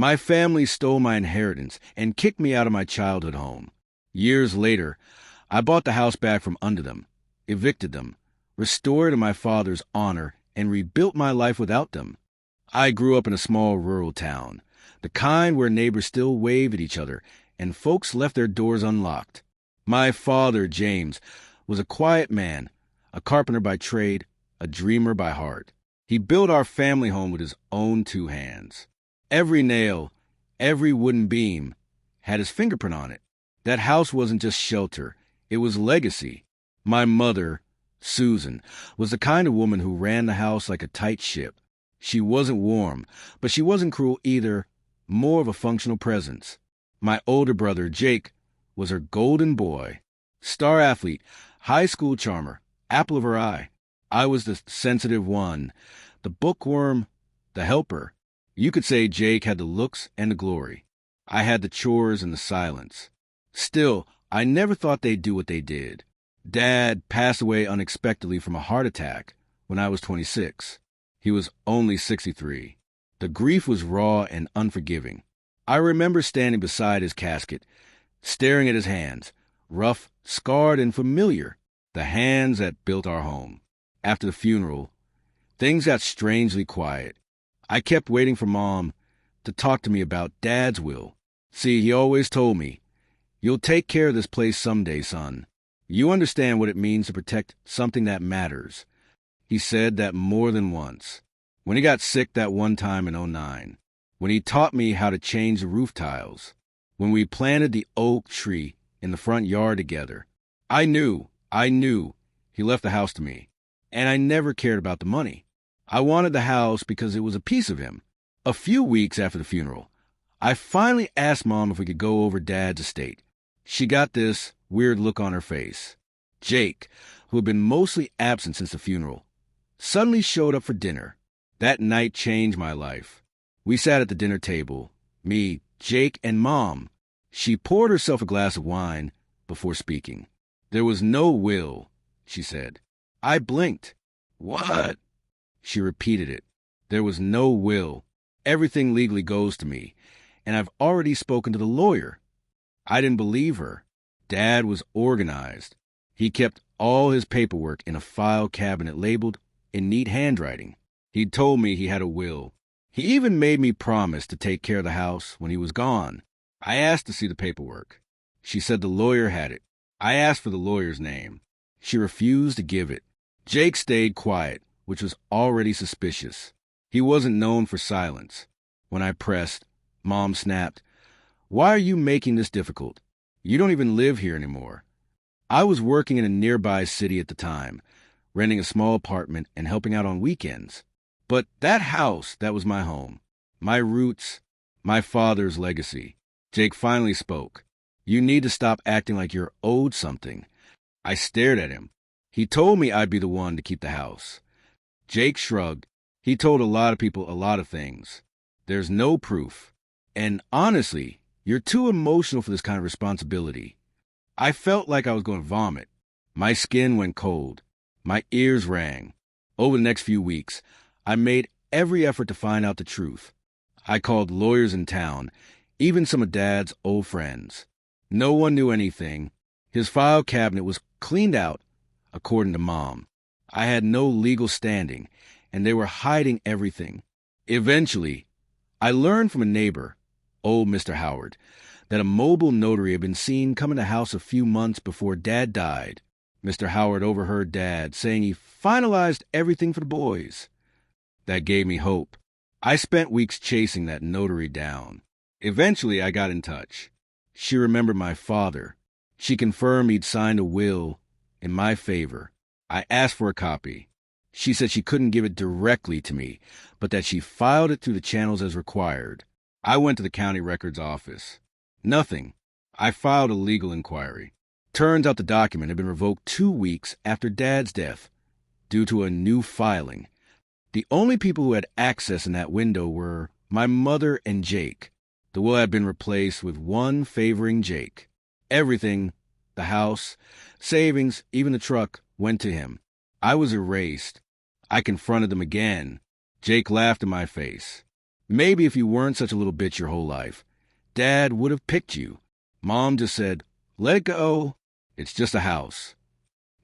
My family stole my inheritance and kicked me out of my childhood home. Years later, I bought the house back from under them, evicted them, restored my father's honor, and rebuilt my life without them. I grew up in a small rural town, the kind where neighbors still wave at each other and folks left their doors unlocked. My father, James, was a quiet man, a carpenter by trade, a dreamer by heart. He built our family home with his own two hands. Every nail, every wooden beam had his fingerprint on it. That house wasn't just shelter, it was legacy. My mother, Susan, was the kind of woman who ran the house like a tight ship. She wasn't warm, but she wasn't cruel either, more of a functional presence. My older brother, Jake, was her golden boy. Star athlete, high school charmer, apple of her eye. I was the sensitive one, the bookworm, the helper. You could say Jake had the looks and the glory. I had the chores and the silence. Still, I never thought they'd do what they did. Dad passed away unexpectedly from a heart attack when I was 26. He was only 63. The grief was raw and unforgiving. I remember standing beside his casket, staring at his hands, rough, scarred, and familiar, the hands that built our home. After the funeral, things got strangely quiet. I kept waiting for Mom to talk to me about Dad's will. See, he always told me, "You'll take care of this place someday, son. You understand what it means to protect something that matters." He said that more than once. When he got sick that one time in '09. When he taught me how to change the roof tiles. When we planted the oak tree in the front yard together. I knew he left the house to me. And I never cared about the money. I wanted the house because it was a piece of him. A few weeks after the funeral, I finally asked Mom if we could go over Dad's estate. She got this weird look on her face. Jake, who had been mostly absent since the funeral, suddenly showed up for dinner. That night changed my life. We sat at the dinner table, me, Jake, and Mom. She poured herself a glass of wine before speaking. "There was no will," she said. I blinked. "What?" She repeated it. "There was no will. Everything legally goes to me, and I've already spoken to the lawyer." I didn't believe her. Dad was organized. He kept all his paperwork in a file cabinet labeled in neat handwriting. He'd told me he had a will. He even made me promise to take care of the house when he was gone. I asked to see the paperwork. She said the lawyer had it. I asked for the lawyer's name. She refused to give it. Jake stayed quiet, which was already suspicious. He wasn't known for silence. When I pressed, Mom snapped, "Why are you making this difficult? You don't even live here anymore." I was working in a nearby city at the time, renting a small apartment and helping out on weekends. But that house, that was my home, my roots, my father's legacy. Jake finally spoke. "You need to stop acting like you're owed something." I stared at him. He told me I'd be the one to keep the house. Jake shrugged. He told a lot of people a lot of things. "There's no proof. And honestly, you're too emotional for this kind of responsibility." I felt like I was going to vomit. My skin went cold. My ears rang. Over the next few weeks, I made every effort to find out the truth. I called lawyers in town, even some of Dad's old friends. No one knew anything. His file cabinet was cleaned out, according to Mom. I had no legal standing, and they were hiding everything. Eventually, I learned from a neighbor, old Mr. Howard, that a mobile notary had been seen coming to the house a few months before Dad died. Mr. Howard overheard Dad saying he finalized everything for the boys. That gave me hope. I spent weeks chasing that notary down. Eventually, I got in touch. She remembered my father. She confirmed he'd signed a will in my favor. I asked for a copy. She said she couldn't give it directly to me, but that she filed it through the channels as required. I went to the county records office. Nothing. I filed a legal inquiry. Turns out the document had been revoked 2 weeks after Dad's death, due to a new filing. The only people who had access in that window were my mother and Jake. The will had been replaced with one favoring Jake. Everything, the house, savings, even the truck, went to him. I was erased. I confronted them again. Jake laughed in my face. Maybe if you weren't such a little bitch your whole life, Dad would have picked you. Mom just said, let it go. It's just a house.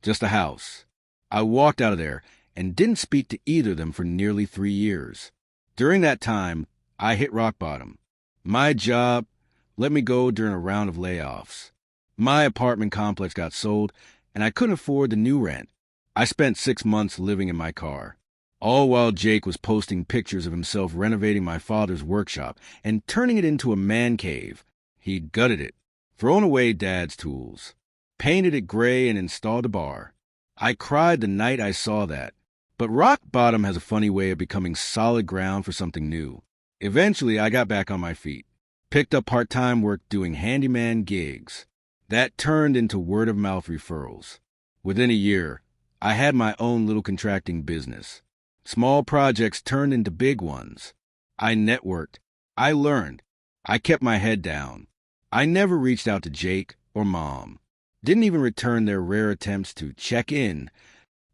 Just a house. I walked out of there and didn't speak to either of them for nearly 3 years. During that time, I hit rock bottom. My job let me go during a round of layoffs. My apartment complex got sold, and I couldn't afford the new rent. I spent 6 months living in my car, all while Jake was posting pictures of himself renovating my father's workshop and turning it into a man cave. He'd gutted it, thrown away Dad's tools, painted it gray, and installed a bar. I cried the night I saw that. But rock bottom has a funny way of becoming solid ground for something new. Eventually, I got back on my feet, picked up part-time work doing handyman gigs. That turned into word-of-mouth referrals. Within a year, I had my own little contracting business. Small projects turned into big ones. I networked. I learned. I kept my head down. I never reached out to Jake or Mom. Didn't even return their rare attempts to check in,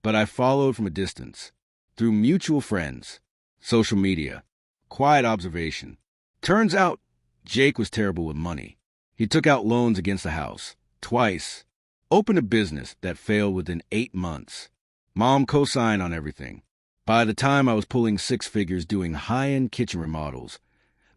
but I followed from a distance, through mutual friends, social media, quiet observation. Turns out, Jake was terrible with money. He took out loans against the house, twice, opened a business that failed within 8 months. Mom co-signed on everything. By the time I was pulling 6 figures doing high-end kitchen remodels,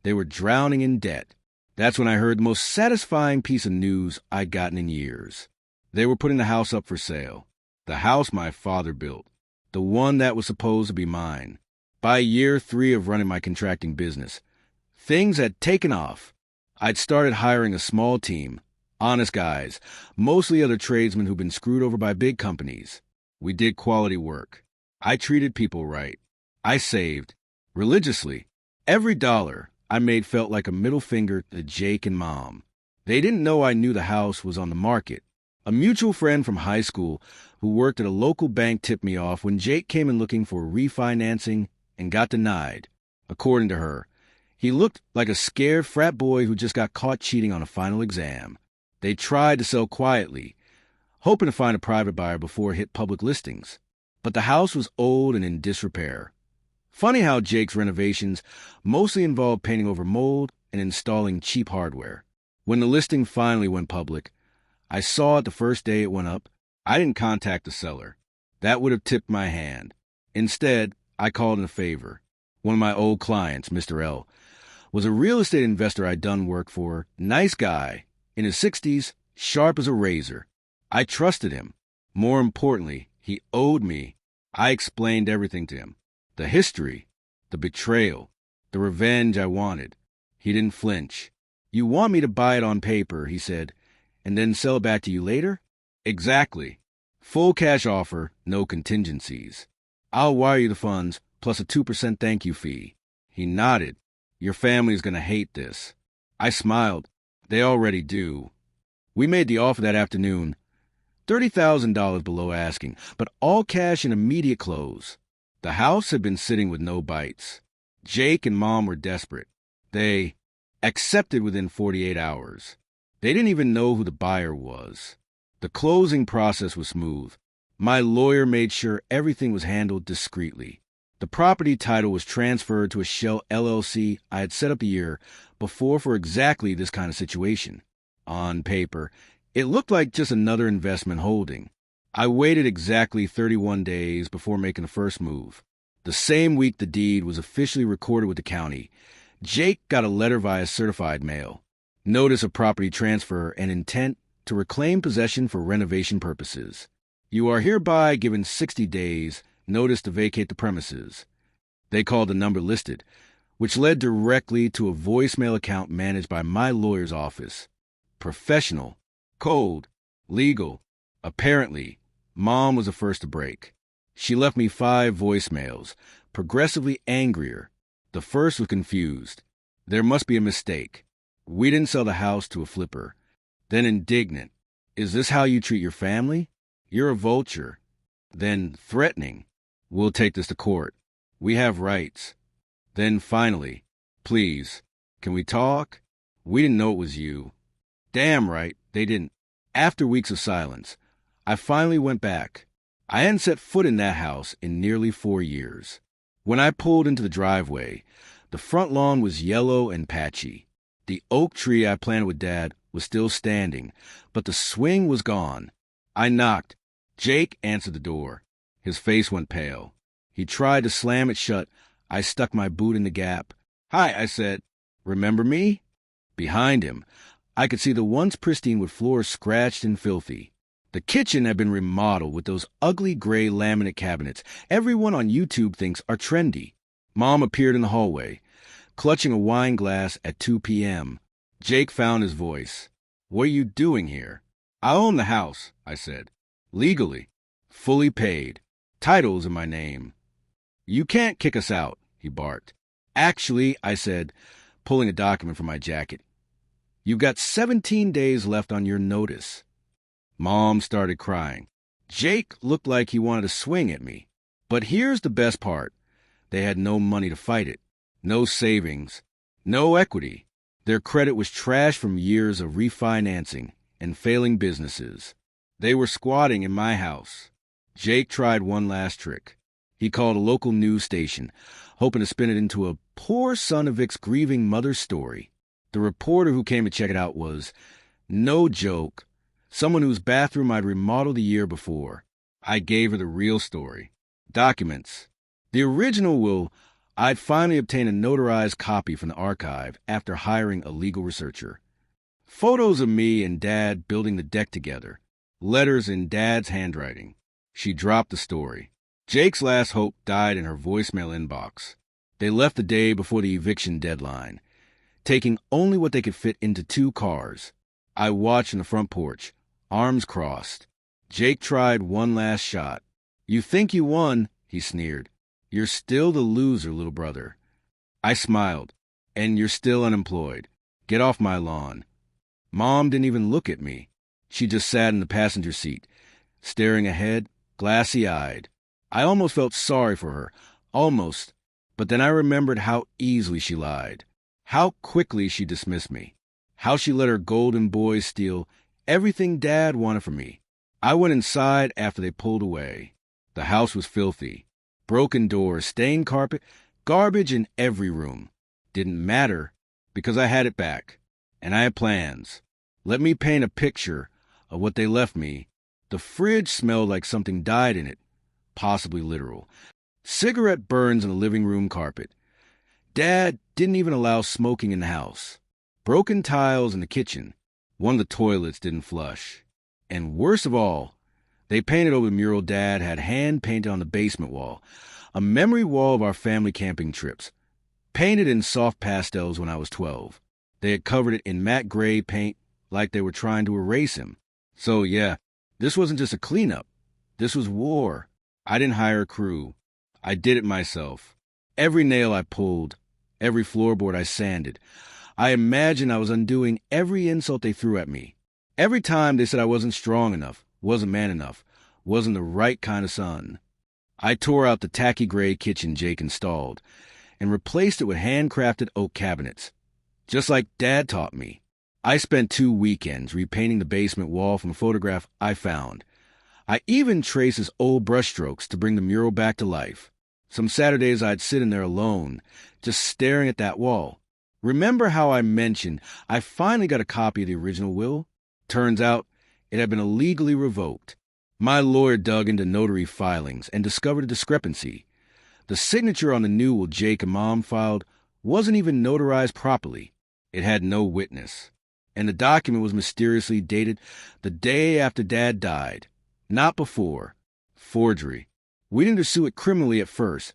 they were drowning in debt. That's when I heard the most satisfying piece of news I'd gotten in years. They were putting the house up for sale. The house my father built. The one that was supposed to be mine. By year 3 of running my contracting business, things had taken off. I'd started hiring a small team, honest guys, mostly other tradesmen who'd been screwed over by big companies. We did quality work. I treated people right. I saved, religiously. Every dollar I made felt like a middle finger to Jake and Mom. They didn't know I knew the house was on the market. A mutual friend from high school who worked at a local bank tipped me off when Jake came in looking for refinancing and got denied. According to her, he looked like a scared frat boy who just got caught cheating on a final exam. They tried to sell quietly, hoping to find a private buyer before it hit public listings. But the house was old and in disrepair. Funny how Jake's renovations mostly involved painting over mold and installing cheap hardware. When the listing finally went public, I saw it the first day it went up. I didn't contact the seller. That would have tipped my hand. Instead, I called in a favor. One of my old clients, Mr. L, was a real estate investor I'd done work for. Nice guy, in his 60s, sharp as a razor. I trusted him. More importantly, he owed me. I explained everything to him. The history, the betrayal, the revenge I wanted. He didn't flinch. You want me to buy it on paper, he said, and then sell it back to you later? Exactly. Full cash offer, no contingencies. I'll wire you the funds, plus a 2% thank you fee. He nodded. Your family's gonna hate this. I smiled. They already do. We made the offer that afternoon, $30,000 below asking, but all cash and immediate close. The house had been sitting with no bites. Jake and Mom were desperate. They accepted within 48 hours. They didn't even know who the buyer was. The closing process was smooth. My lawyer made sure everything was handled discreetly. The property title was transferred to a shell LLC I had set up a year before for exactly this kind of situation. On paper, it looked like just another investment holding. I waited exactly 31 days before making the first move. The same week the deed was officially recorded with the county, Jake got a letter via certified mail. Notice of property transfer and intent to reclaim possession for renovation purposes. You are hereby given 60 days notice to vacate the premises. They called the number listed, which led directly to a voicemail account managed by my lawyer's office. Professional, cold, legal. Apparently, Mom was the first to break. She left me 5 voicemails, progressively angrier. The first was confused. There must be a mistake. We didn't sell the house to a flipper. Then indignant. Is this how you treat your family? You're a vulture. Then threatening. We'll take this to court. We have rights. Then finally, please, can we talk? We didn't know it was you. Damn right, they didn't. After weeks of silence, I finally went back. I hadn't set foot in that house in nearly 4 years. When I pulled into the driveway, The front lawn was yellow and patchy. The oak tree I planted with Dad was still standing, but the swing was gone. I knocked. Jake answered the door. His face went pale. He tried to slam it shut. I stuck my boot in the gap. "Hi," I said. "Remember me?" Behind him, I could see the once pristine wood floor scratched and filthy. The kitchen had been remodeled with those ugly gray laminate cabinets everyone on YouTube thinks are trendy. Mom appeared in the hallway, clutching a wine glass at 2 p.m. Jake found his voice. "What are you doing here?" "I own the house," I said. "Legally. Fully paid. Title's in my name." "You can't kick us out," he barked. "Actually," I said, pulling a document from my jacket, "you've got 17 days left on your notice." Mom started crying. Jake looked like he wanted to swing at me. But here's the best part. They had no money to fight it. No savings. No equity. Their credit was trashed from years of refinancing and failing businesses. They were squatting in my house. Jake tried one last trick. He called a local news station, hoping to spin it into a poor son of Vic's grieving mother's story. The reporter who came to check it out was, no joke, someone whose bathroom I'd remodeled the year before. I gave her the real story. Documents. The original will, I'd finally obtained a notarized copy from the archive after hiring a legal researcher. Photos of me and Dad building the deck together. Letters in Dad's handwriting. She dropped the story. Jake's last hope died in her voicemail inbox. They left the day before the eviction deadline, taking only what they could fit into 2 cars. I watched on the front porch, arms crossed. Jake tried one last shot. "You think you won," he sneered. "You're still the loser, little brother." I smiled. "And you're still unemployed. Get off my lawn." Mom didn't even look at me. She just sat in the passenger seat, staring ahead, glassy-eyed. I almost felt sorry for her. Almost. But then I remembered how easily she lied. How quickly she dismissed me. How she let her golden boys steal everything Dad wanted from me. I went inside after they pulled away. The house was filthy. Broken doors, stained carpet, garbage in every room. Didn't matter, because I had it back. And I had plans. Let me paint a picture of what they left me. The fridge smelled like something died in it. Possibly literal. Cigarette burns in the living room carpet. Dad didn't even allow smoking in the house. Broken tiles in the kitchen. One of the toilets didn't flush. And worst of all, they painted over the mural Dad had hand-painted on the basement wall, a memory wall of our family camping trips. Painted in soft pastels when I was 12. They had covered it in matte gray paint like they were trying to erase him. So yeah, this wasn't just a cleanup. This was war. I didn't hire a crew. I did it myself. Every nail I pulled, every floorboard I sanded. I imagined I was undoing every insult they threw at me. Every time they said I wasn't strong enough, wasn't man enough, wasn't the right kind of son. I tore out the tacky gray kitchen Jake installed and replaced it with handcrafted oak cabinets, just like Dad taught me. I spent 2 weekends repainting the basement wall from a photograph I found. I even traced his old brushstrokes to bring the mural back to life. Some Saturdays I'd sit in there alone, just staring at that wall. Remember how I mentioned I finally got a copy of the original will? Turns out it had been illegally revoked. My lawyer dug into notary filings and discovered a discrepancy. The signature on the new will Jake and Mom filed wasn't even notarized properly. It had no witness. And the document was mysteriously dated the day after Dad died. Not before. Forgery. We didn't pursue it criminally at first.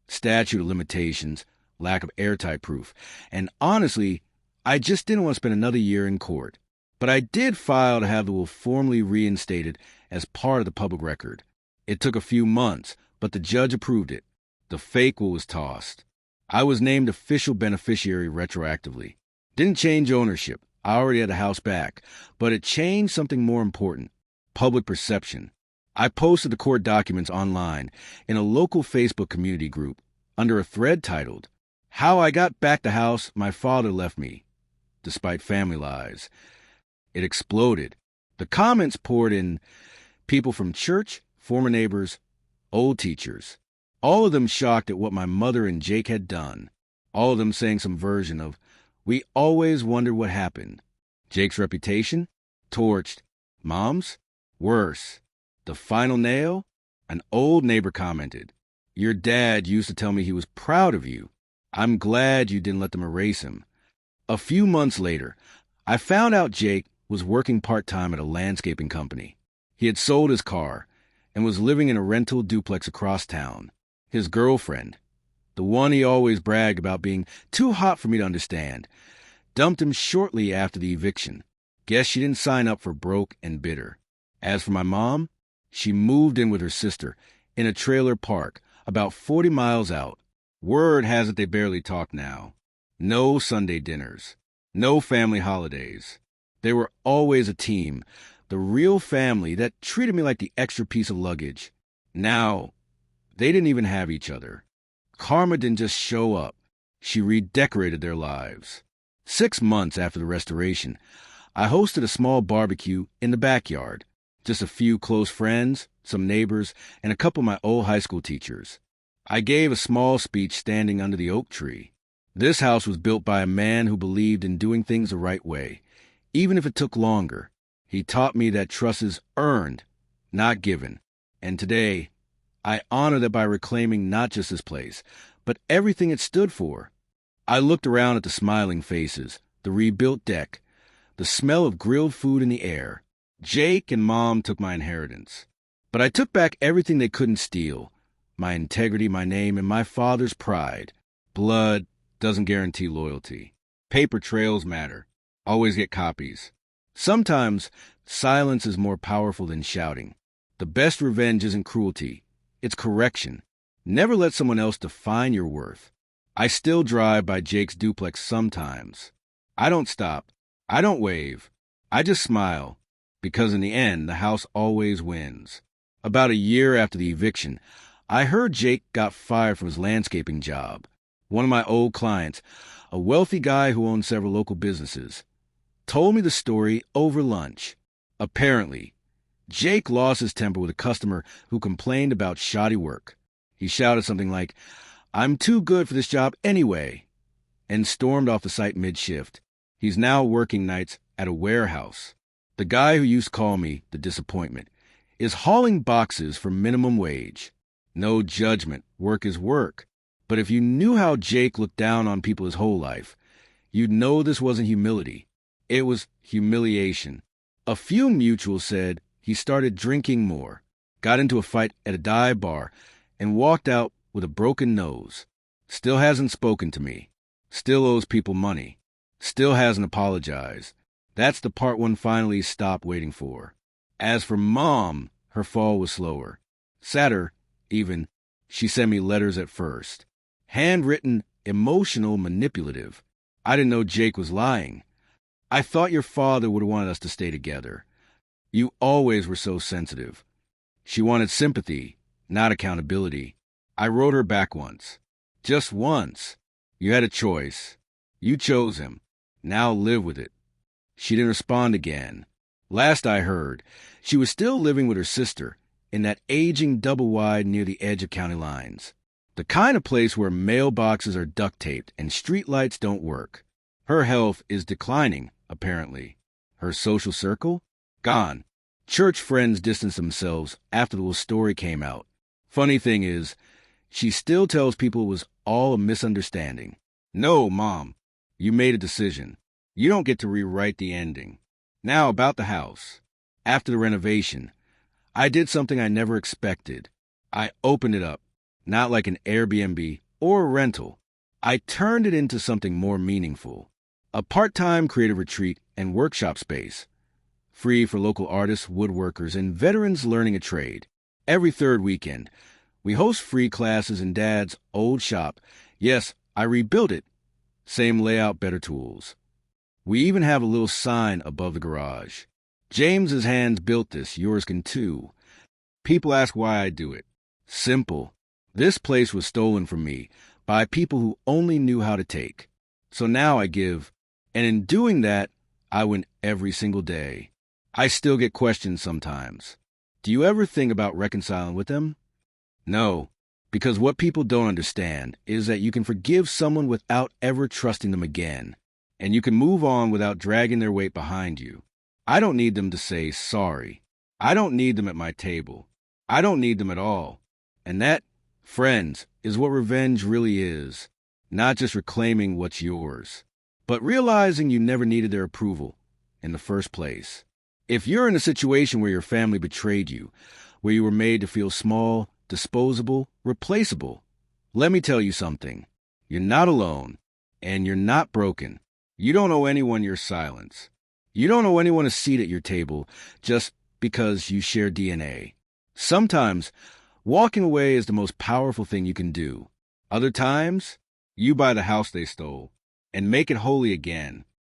Statute of limitations, lack of airtight proof. And honestly, I just didn't want to spend another year in court. But I did file to have the will formally reinstated as part of the public record. It took a few months, but the judge approved it. The fake will was tossed. I was named official beneficiary retroactively. Didn't change ownership. I already had the house back. But it changed something more important. Public perception. I posted the court documents online in a local Facebook community group under a thread titled, "How I Got Back the House My Father Left Me, Despite Family Lies." It exploded. The comments poured in, people from church, former neighbors, old teachers, all of them shocked at what my mother and Jake had done. all of them saying some version of, "We always wondered what happened." Jake's reputation? Torched. Mom's? Worse. The final nail? An old neighbor commented, "Your dad used to tell me he was proud of you. I'm glad you didn't let them erase him." A few months later, I found out Jake was working part-time at a landscaping company. He had sold his car and was living in a rental duplex across town. His girlfriend, the one he always bragged about being too hot for me to understand, dumped him shortly after the eviction. Guess she didn't sign up for broke and bitter. As for my mom, she moved in with her sister in a trailer park about 40 miles out. Word has it they barely talk now. No Sunday dinners. No family holidays. They were always a team, the real family that treated me like the extra piece of luggage. Now, they didn't even have each other. Karma didn't just show up. She redecorated their lives. 6 months after the restoration, I hosted a small barbecue in the backyard. Just a few close friends, some neighbors, and a couple of my old high school teachers. I gave a small speech standing under the oak tree. This house was built by a man who believed in doing things the right way, even if it took longer. He taught me that trust is earned, not given. And today, I honor that by reclaiming not just this place, but everything it stood for. I looked around at the smiling faces, the rebuilt deck, the smell of grilled food in the air. Jake and Mom took my inheritance. But I took back everything they couldn't steal. My integrity, my name, and my father's pride. Blood doesn't guarantee loyalty. Paper trails matter. Always get copies. Sometimes silence is more powerful than shouting. The best revenge isn't cruelty. It's correction. Never let someone else define your worth. I still drive by Jake's duplex sometimes. I don't stop. I don't wave. I just smile. Because in the end, the house always wins. About a year after the eviction, I heard Jake got fired from his landscaping job. One of my old clients, a wealthy guy who owned several local businesses, told me the story over lunch. Apparently, Jake lost his temper with a customer who complained about shoddy work. He shouted something like, "I'm too good for this job anyway," and stormed off the site mid-shift. He's now working nights at a warehouse. The guy who used to call me the disappointment is hauling boxes for minimum wage. No judgment. Work is work. But if you knew how Jake looked down on people his whole life, you'd know this wasn't humility. It was humiliation. A few mutuals said he started drinking more, got into a fight at a dive bar, and walked out with a broken nose. Still hasn't spoken to me. Still owes people money. Still hasn't apologized. That's the part one finally stopped waiting for. As for Mom, her fall was slower. Sadder, even, she sent me letters at first. Handwritten, emotional, manipulative. I didn't know Jake was lying. "I thought your father would have wanted us to stay together. You always were so sensitive." She wanted sympathy, not accountability. I wrote her back once. Just once. "You had a choice. You chose him. Now live with it." She didn't respond again. Last I heard, she was still living with her sister in that aging double-wide near the edge of county lines. The kind of place where mailboxes are duct-taped and streetlights don't work. Her health is declining, apparently. Her social circle? Gone. Church friends distanced themselves after the little story came out. Funny thing is, she still tells people it was all a misunderstanding. No, Mom, you made a decision. You don't get to rewrite the ending. Now about the house. After the renovation, I did something I never expected. I opened it up, not like an Airbnb or a rental. I turned it into something more meaningful. A part-time creative retreat and workshop space. Free for local artists, woodworkers, and veterans learning a trade. Every third weekend, we host free classes in Dad's old shop. Yes, I rebuilt it. Same layout, better tools. We even have a little sign above the garage. James's hands built this, yours can too. People ask why I do it. Simple. This place was stolen from me by people who only knew how to take. So now I give, and in doing that, I win every single day. I still get questions sometimes. Do you ever think about reconciling with them? No, Because what people don't understand is that you can forgive someone without ever trusting them again, and you can move on without dragging their weight behind you. I don't need them to say sorry. I don't need them at my table. I don't need them at all. And that, friends, is what revenge really is. Not just reclaiming what's yours, but realizing you never needed their approval in the first place. If you're in a situation where your family betrayed you, where you were made to feel small, disposable, replaceable, let me tell you something. You're not alone, and you're not broken. You don't owe anyone your silence. You don't owe anyone a seat at your table just because you share DNA. Sometimes, walking away is the most powerful thing you can do. Other times, you buy the house they stole and make it holy again.